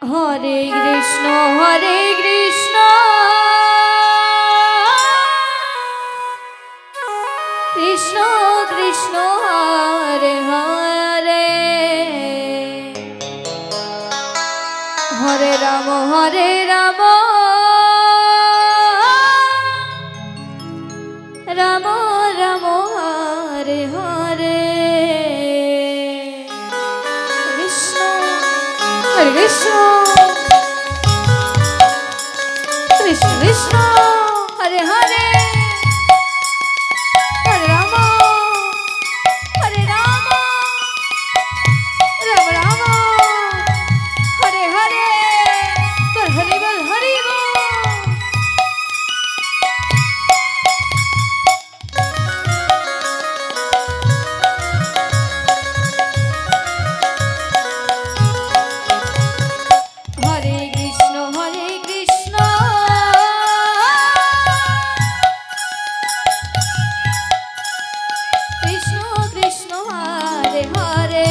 হরে কৃষ্ণ হরে কৃষ্ণ কৃষ্ণ কৃষ্ণ হরে হরে হরে রাম রাম রাম হরে হরে কৃষ্ণ হরে কৃষ্ণ কৃষ্ণ কৃষ্ণ হরে হরে হরে রাম রাম রাম হরে হরে তোর হরি বল হরি বল। হরে কৃষ্ণ কৃষ্ণ কৃষ্ণ হরে হরে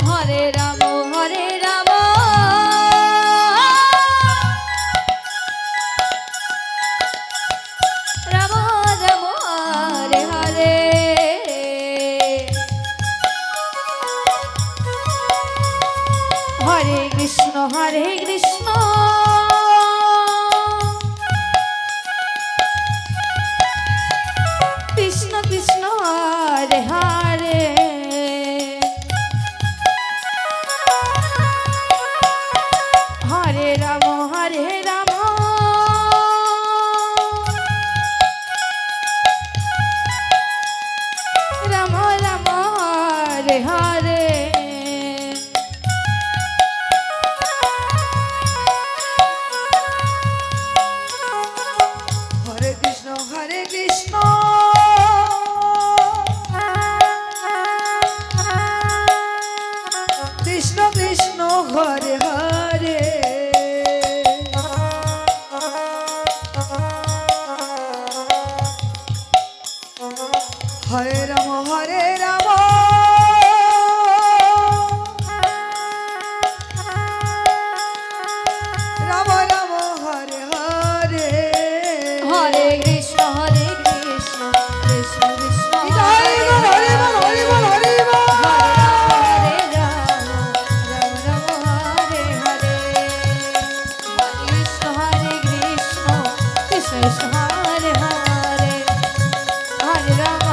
হরে রাম রাম রাম হরে হরে হরে কৃষ্ণ কৃষ্ণ কৃষ্ণ হরে হরে হরে রাম রাম রাম হরে হরে হরে কৃষ্ণ কৃষ্ণ কৃষ্ণ হরে হরে হরে রাম রাম রাম হরে হরে হরে কৃষ্ণ কৃষ্ণ কৃষ্ণ হরে বল হরে বল হরে বল হরে বল হরে রাম রাম হরে হরে কৃষ্ণ কৃষ্ণ কৃষ্ণ হরে হরে হরে রাম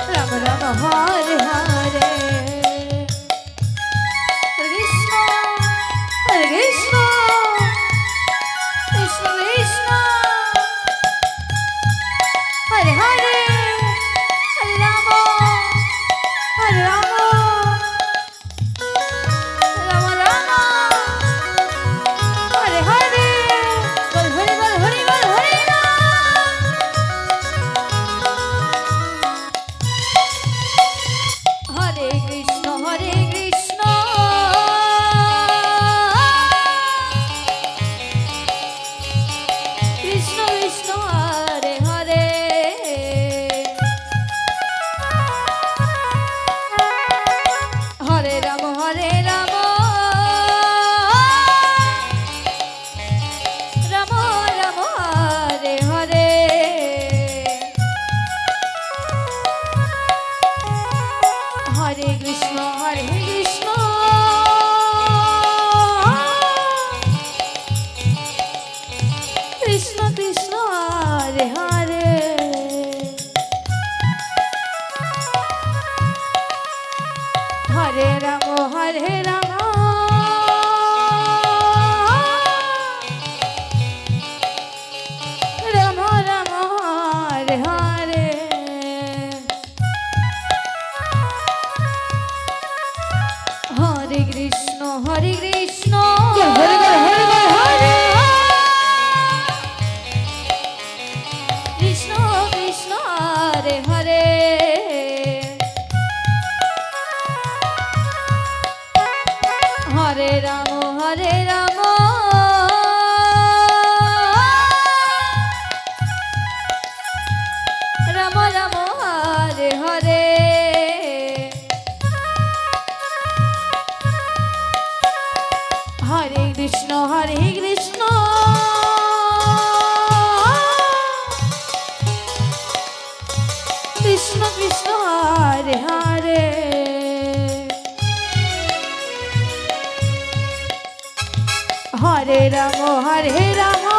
রাম রাম হরে হরে কৃষ্ণ কৃষ্ণ কৃষ্ণ কৃষ্ণ হরে হরে হরে রাম রাম রাম হরে হরে বল হরি বল হরি বল হরি হরে কৃষ্ণ কৃষ্ণ কৃষ্ণ হরে হরে হরে রাম রাম রাম হরে হরে হরে কৃষ্ণ কৃষ্ণ কৃষ্ণ হরে হরে হরে রাম রাম রাম হরে হরে হরে কৃষ্ণ হরে হরে কৃষ্ণ কৃষ্ণ হরে হরে হরে হরে হরে রাম